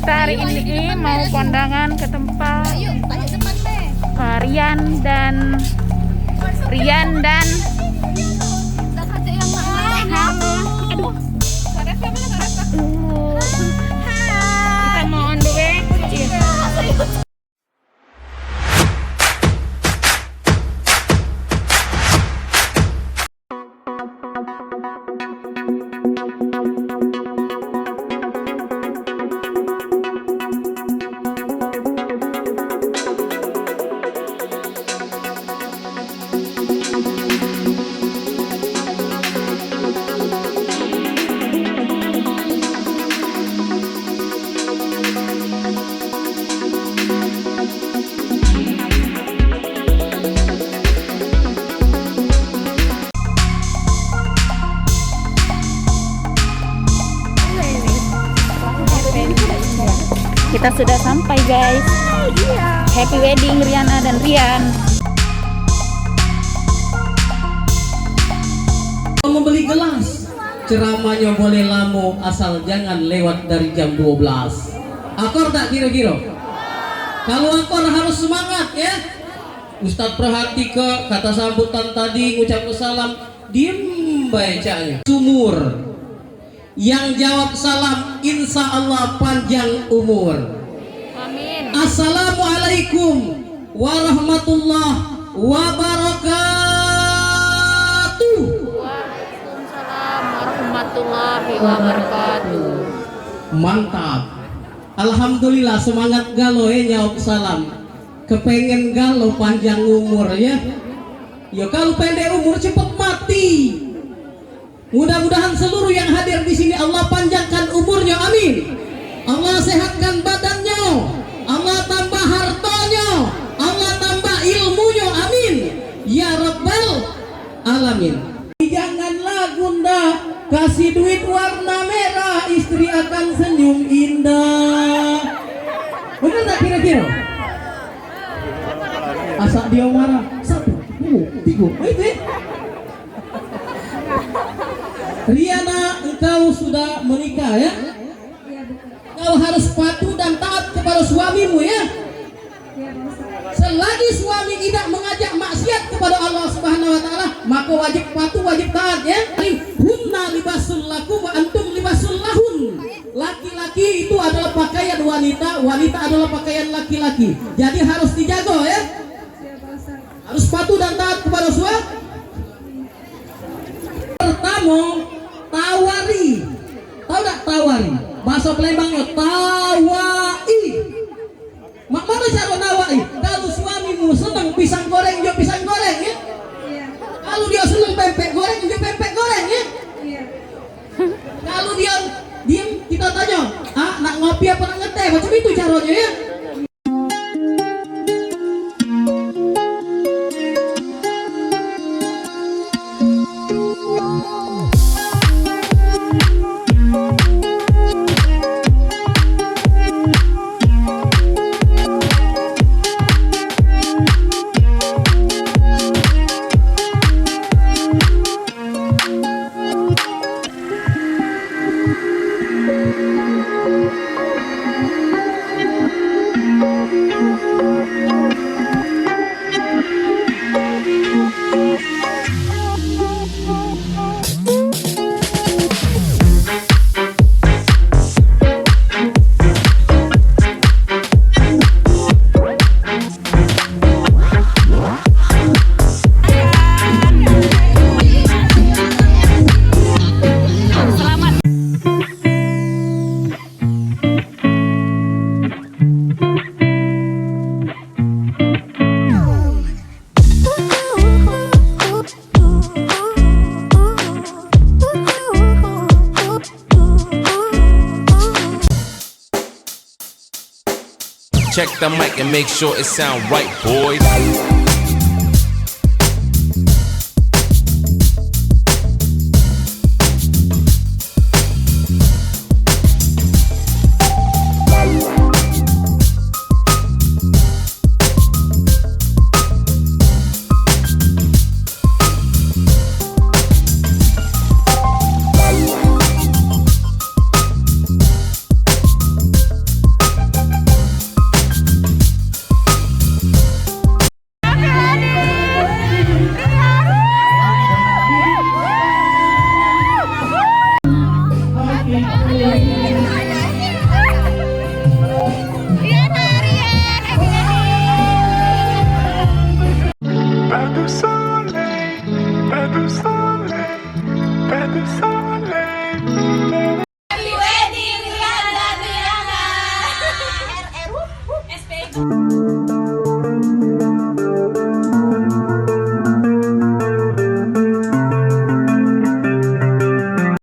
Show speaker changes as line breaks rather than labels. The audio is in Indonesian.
kita hari ini mau kondangan ke tempat Rian dan aduh, kita mau on the way. Kita sudah sampai, guys. Happy wedding Riana dan Rian.
Mau beli gelas, ceramahnya boleh lama asal jangan lewat dari jam 12. Akor tak kira-kira? Kalau akor harus semangat ya. Ustadz perhati ke kata sambutan tadi, ngucap salam, diem bacanya. Sumur. Yang jawab salam insya Allah panjang umur.
Amin.
Assalamualaikum warahmatullahi wabarakatuh.
Waalaikumsalam warahmatullahi wabarakatuh.
Mantap. Alhamdulillah, semangat galau ya jawab salam. Kepengen galau panjang umur ya. Ya kalau pendek umur cepat mati. Mudah-mudahan seluruh yang hadir di sini Allah panjangkan umurnya, amin. Allah sehatkan badannya, Allah tambah hartanya, Allah tambah ilmunya, amin. Ya Rabbal Alamin. Janganlah gundah, kasih duit warna merah, istri akan senyum indah. Benar tak kira-kira? Asal dia marah, 1, 2, 3, itu ya. Riana, engkau sudah menikah ya? Kau harus patuh dan taat kepada suamimu ya? Selagi suami tidak mengajak maksiat kepada Allah Subhanahu wa taala, maka wajib patuh, wajib taat ya. Hunna libasul lakum wa antum libasul lahun. Laki-laki itu adalah pakaian wanita, wanita adalah pakaian laki-laki. Jadi harus dijaga ya. Harus patuh dan taat kepada suami. Pertama, tawari. Tahu tak tawari? Bahasa Palembangnya tawai. Mak mana cara nawai? Kalau suamimu senang pisang goreng, dia pisang goreng ya. Kalau dia senang pempek goreng, dia pempek goreng ya. Kalau dia diam, kita tanya, nak ngopi apa nak ngeteh? Macam itu caranya ya.
Check the mic and make sure it sound right, boys.